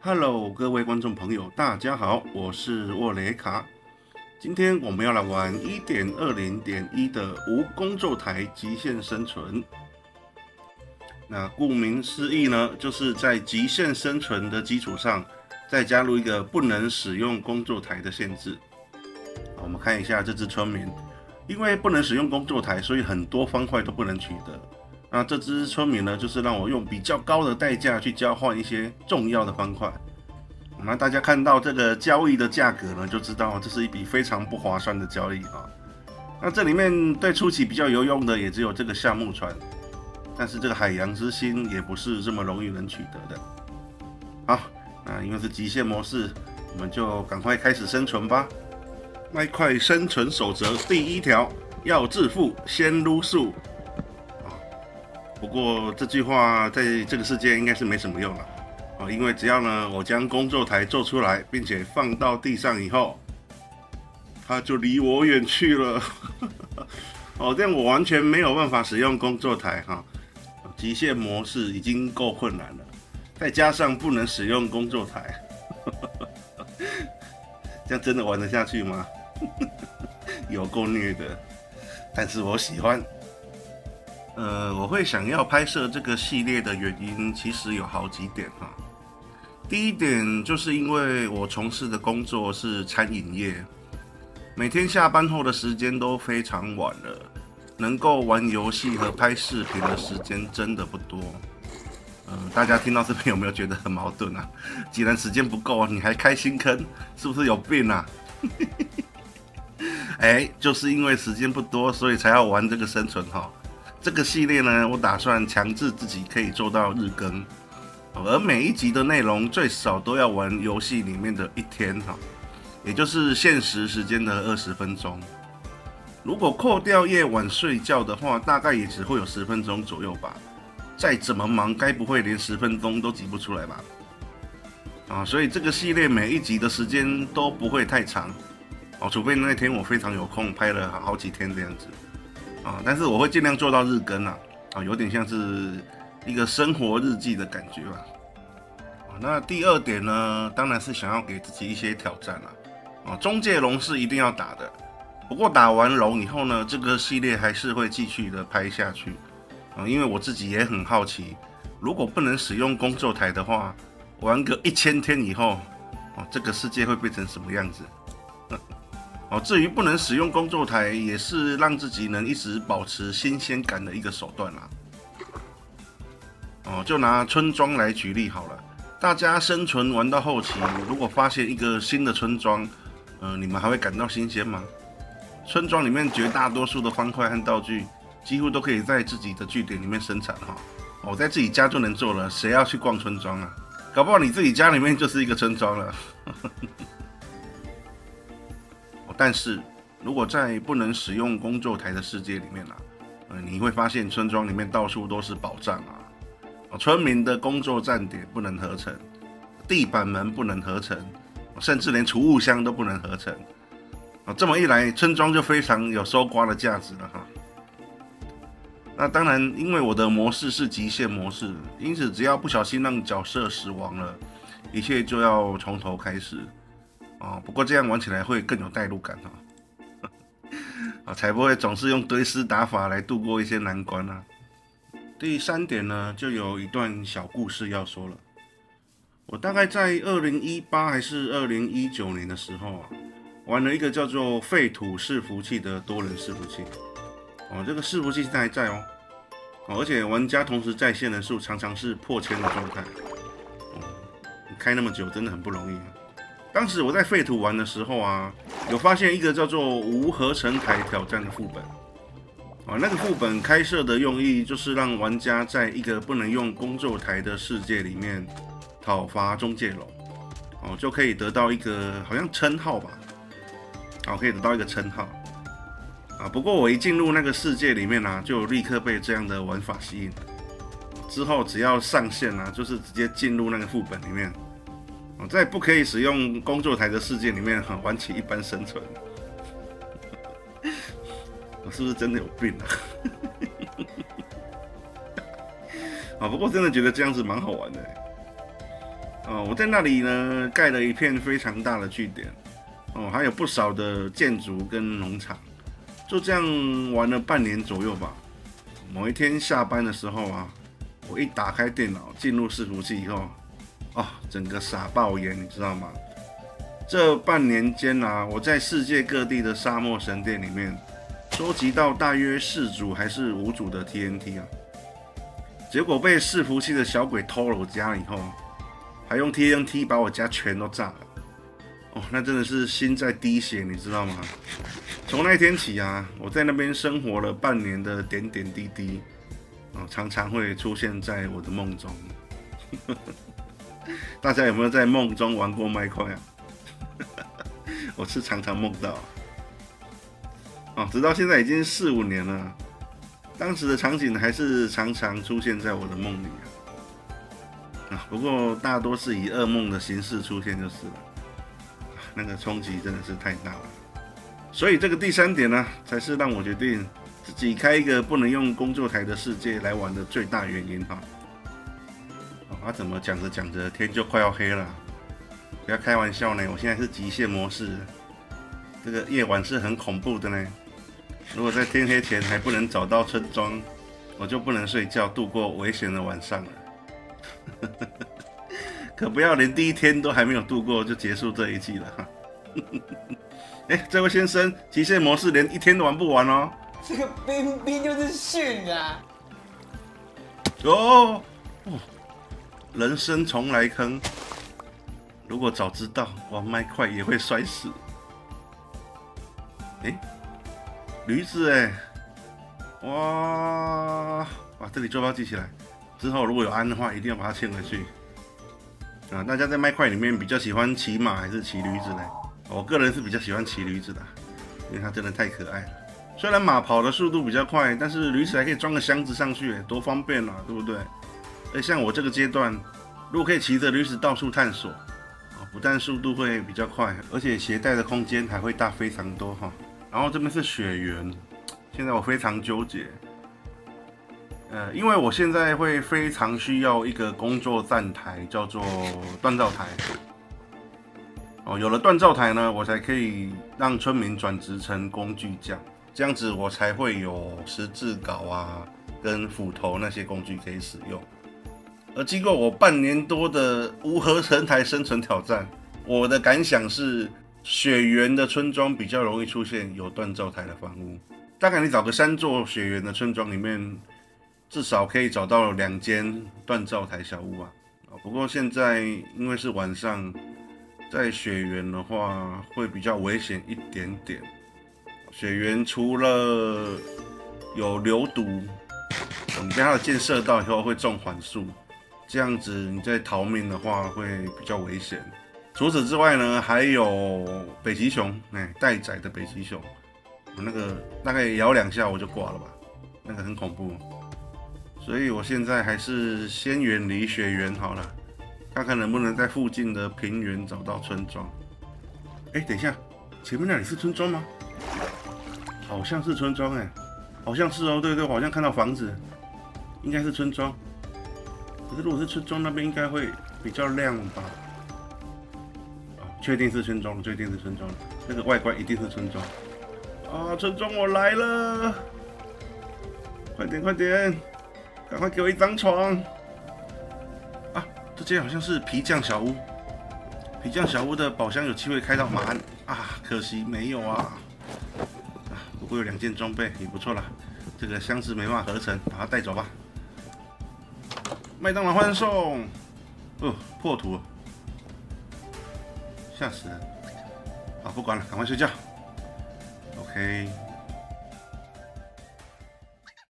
Hello，各位观众朋友，大家好，我是沃雷卡。今天我们要来玩1.20.1的无工作台极限生存。那顾名思义呢，就是在极限生存的基础上，再加入一个不能使用工作台的限制。我们看一下这只村民，因为不能使用工作台，所以很多方块都不能取得。那这只村民呢，就是让我用比较高的代价去交换一些重要的方块。那大家看到这个交易的价格呢，就知道这是一笔非常不划算的交易啊。那这里面对初期比较有用的，也只有这个夏目船，但是这个海洋之心也不是这么容易能取得的。好，那因为是极限模式，我们就赶快开始生存吧。麦块生存守则第1条，要致富先撸素。不过这句话在这个世界应该是没什么用了。因为只要呢，我将工作台做出来，并且放到地上以后，它就离我远去了。这样我完全没有办法使用工作台哈。极限模式已经够困难了，再加上不能使用工作台，这样真的玩得下去吗？有够虐的，但是我喜欢。我会想要拍摄这个系列的原因，其实有好几点哈。第一点就是因为我从事的工作是餐饮业，每天下班后的时间都非常晚了，能够玩游戏和拍视频的时间真的不多。大家听到这边有没有觉得很矛盾啊？既然时间不够，你还开新坑，是不是有病啊？就是因为时间不多，所以才要玩这个生存哈。这个系列呢，我打算强制自己可以做到日更，而每一集的内容最少都要玩游戏里面的1天哈，也就是现实时间的20分钟。如果扣掉夜晚睡觉的话，大概也只会有10分钟左右吧。再怎么忙，该不会连10分钟都挤不出来吧？所以这个系列每一集的时间都不会太长，除非那天我非常有空，拍了好几天这样子。但是我会尽量做到日更有点像是一个生活日记的感觉吧。那第2点呢，当然是想要给自己一些挑战啦。中介龙是一定要打的，不过打完龙以后呢，这个系列还是会继续的拍下去。因为我自己也很好奇，如果不能使用工作台的话，玩个1000天以后，这个世界会变成什么样子？至于不能使用工作台，也是让自己能一直保持新鲜感的一个手段啦。就拿村庄来举例好了，大家生存玩到后期，如果发现一个新的村庄，你们还会感到新鲜吗？村庄里面绝大多数的方块和道具，几乎都可以在自己的据点里面生产哈。我在自己家就能做了，谁要去逛村庄啊？搞不好你自己家里面就是一个村庄了。但是，如果在不能使用工作台的世界里面你会发现村庄里面到处都是宝藏村民的工作站点不能合成，地板门不能合成，甚至连储物箱都不能合成。这么一来，村庄就非常有收刮的价值了哈。那当然，因为我的模式是极限模式，因此只要不小心让角色死亡了，一切就要从头开始。不过这样玩起来会更有代入感才不会总是用堆尸打法来度过一些难关第3点呢，就有一段小故事要说了。我大概在2018还是2019年的时候玩了一个叫做废土伺服器的多人伺服器。这个伺服器现在还在而且玩家同时在线人数常常是破千的状态。开那么久真的很不容易当时我在废土玩的时候有发现一个叫做无合成台挑战的副本。那个副本开设的用意就是让玩家在一个不能用工作台的世界里面讨伐中介龙，就可以得到一个好像称号吧，可以得到一个称号。不过我一进入那个世界里面就立刻被这样的玩法吸引。之后只要上线就是直接进入那个副本里面。在不可以使用工作台的世界里面玩起一般生存，我是不是真的有病不过真的觉得这样子蛮好玩的我在那里呢盖了一片非常大的据点，还有不少的建筑跟农场，就这样玩了半年左右吧。某一天下班的时候啊，我一打开电脑进入伺服器以后，整个傻爆眼，你知道吗？这半年间啊，我在世界各地的沙漠神殿里面收集到大约4组还是5组的 TNT 啊，结果被伺服器的小鬼偷了我家以后，还用 TNT 把我家全都炸了。那真的是心在滴血，你知道吗？从那天起啊，我在那边生活了半年的点点滴滴，常常会出现在我的梦中。大家有没有在梦中玩过麦块啊？我是常常梦到，直到现在已经4、5年了，当时的场景还是常常出现在我的梦里不过大多是以噩梦的形式出现就是了。那个冲击真的是太大了，所以这个第3点呢，才是让我决定自己开一个不能用工作台的世界来玩的最大原因怎么讲着讲着天就快要黑了？不要开玩笑呢，我现在是极限模式，这个夜晚是很恐怖的呢。如果在天黑前还不能找到村庄，我就不能睡觉，度过危险的晚上了。可不要连第1天都还没有度过就结束这一季了哈！这位先生，极限模式连1天都玩不完哦。这个冰冰就是训啊！人生重来坑。如果早知道玩麦块也会摔死。驴子哇！把这里坐标记起来，之后如果有鞍的话，一定要把它牵回去。大家在麦块里面比较喜欢骑马还是骑驴子呢？我个人是比较喜欢骑驴子的，因为它真的太可爱了。虽然马跑的速度比较快，但是驴子还可以装个箱子上去，多方便啊，对不对？像我这个阶段，如果可以骑着驴子到处探索，不但速度会比较快，而且携带的空间还会大非常多哈。然后这边是雪原，现在我非常纠结。因为我现在会非常需要一个工作站台，叫做锻造台。有了锻造台呢，我才可以让村民转职成工具匠，这样子我才会有十字镐啊跟斧头那些工具可以使用。而经过我半年多的无合成台生存挑战，我的感想是，雪原的村庄比较容易出现有锻造台的房屋。大概你找个3座雪原的村庄里面，至少可以找到2间锻造台小屋啊。不过现在因为是晚上，在雪原的话会比较危险一点点。雪原除了有流毒，你被它的箭射到以后会中缓速，这样子你在逃命的话会比较危险。除此之外呢，还有北极熊，待宰的北极熊，那个大概咬2下我就挂了吧，那个很恐怖。所以我现在还是先远离雪原好了，看看能不能在附近的平原找到村庄。等一下，前面那里是村庄吗？好像是村庄好像是哦，对，我好像看到房子，应该是村庄。可是如果是村庄那边应该会比较亮吧？确定是村庄，确定是村庄，那个外观一定是村庄。村庄我来了，快点，赶快给我1张床！这间好像是皮匠小屋，皮匠小屋的宝箱有机会开到马鞍可惜没有不过有2件装备也不错啦。这个箱子没办法合成，把它带走吧。麦当劳欢送，破图，吓死人！不管了，赶快睡觉。OK。